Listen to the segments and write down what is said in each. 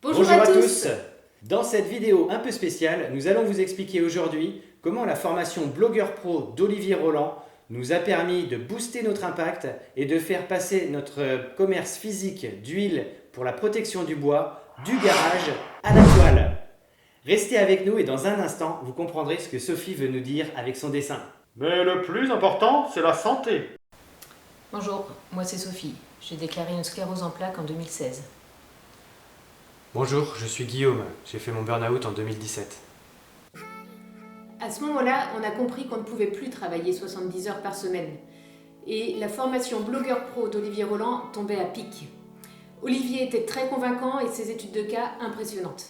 Bonjour à tous. Dans cette vidéo un peu spéciale, nous allons vous expliquer aujourd'hui comment la formation Blogueur Pro d'Olivier Roland nous a permis de booster notre impact et de faire passer notre commerce physique d'huile pour la protection du bois, du garage à la toile. Restez avec nous et dans un instant, vous comprendrez ce que Sophie veut nous dire avec son dessin. Mais le plus important, c'est la santé. Bonjour, moi c'est Sophie. J'ai déclaré une sclérose en plaques en 2016. Bonjour, je suis Guillaume. J'ai fait mon burn-out en 2017. À ce moment-là, on a compris qu'on ne pouvait plus travailler 70 heures par semaine. Et la formation Blogueur Pro d'Olivier Roland tombait à pic. Olivier était très convaincant et ses études de cas impressionnantes.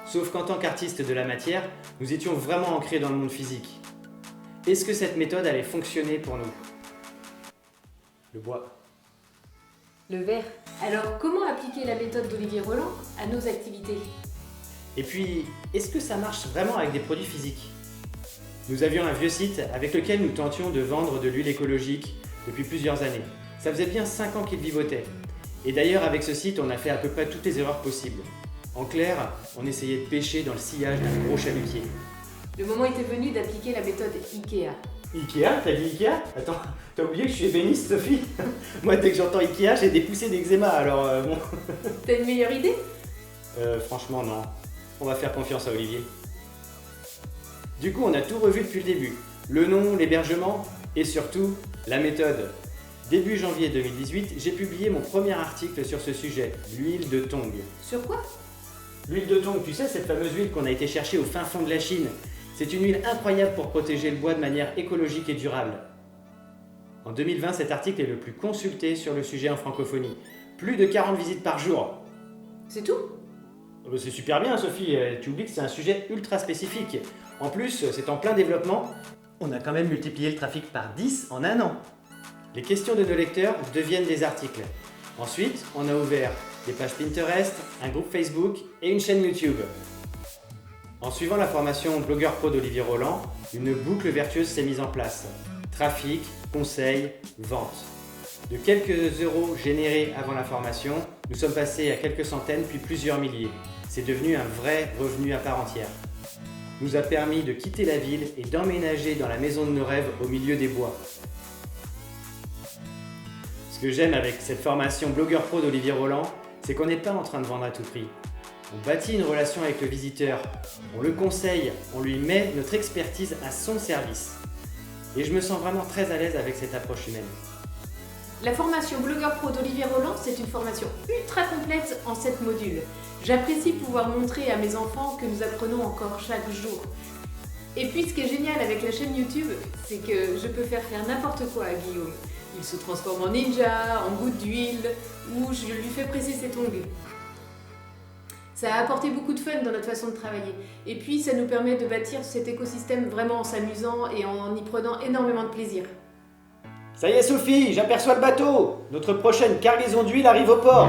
Sauf qu'en tant qu'artiste de la matière, nous étions vraiment ancrés dans le monde physique. Est-ce que cette méthode allait fonctionner pour nous? Le bois. Le verre. Alors, comment appliquer la méthode d'Olivier Roland à nos activités? Et puis, est-ce que ça marche vraiment avec des produits physiques? Nous avions un vieux site avec lequel nous tentions de vendre de l'huile écologique depuis plusieurs années. Ça faisait bien 5 ans qu'il vivotait. Et d'ailleurs, avec ce site, on a fait à peu près toutes les erreurs possibles. En clair, on essayait de pêcher dans le sillage d'un gros chalutier. Le moment était venu d'appliquer la méthode IKEA. Ikea? T'as dit Ikea? Attends, t'as oublié que je suis ébéniste, Sophie? Moi, dès que j'entends Ikea, j'ai des poussées d'eczéma, alors bon... T'as une meilleure idée? Franchement, non. On va faire confiance à Olivier. Du coup, on a tout revu depuis le début. Le nom, l'hébergement et surtout, la méthode. Début janvier 2018, j'ai publié mon premier article sur ce sujet, l'huile de tongue. Sur quoi? L'huile de tongue, tu sais, cette fameuse huile qu'on a été chercher au fin fond de la Chine. C'est une huile incroyable pour protéger le bois de manière écologique et durable. En 2020, cet article est le plus consulté sur le sujet en francophonie. Plus de 40 visites par jour. C'est tout? C'est super bien, Sophie. Tu oublies que c'est un sujet ultra spécifique. En plus, c'est en plein développement. On a quand même multiplié le trafic par 10 en un an. Les questions de nos lecteurs deviennent des articles. Ensuite, on a ouvert des pages Pinterest, un groupe Facebook et une chaîne YouTube. En suivant la formation Blogueur Pro d'Olivier Roland, une boucle vertueuse s'est mise en place. Trafic, conseils, vente. De quelques euros générés avant la formation, nous sommes passés à quelques centaines puis plusieurs milliers. C'est devenu un vrai revenu à part entière. Nous a permis de quitter la ville et d'emménager dans la maison de nos rêves au milieu des bois. Ce que j'aime avec cette formation Blogueur Pro d'Olivier Roland, c'est qu'on n'est pas en train de vendre à tout prix. On bâtit une relation avec le visiteur, on le conseille, on lui met notre expertise à son service. Et je me sens vraiment très à l'aise avec cette approche humaine. La formation Blogueur Pro d'Olivier Roland, c'est une formation ultra complète en 7 modules. J'apprécie pouvoir montrer à mes enfants que nous apprenons encore chaque jour. Et puis ce qui est génial avec la chaîne YouTube, c'est que je peux faire n'importe quoi à Guillaume. Il se transforme en ninja, en goutte d'huile, ou je lui fais presser ses tongs. Ça a apporté beaucoup de fun dans notre façon de travailler. Et puis ça nous permet de bâtir cet écosystème vraiment en s'amusant et en y prenant énormément de plaisir. Ça y est, Sophie, j'aperçois le bateau. Notre prochaine cargaison d'huile arrive au port.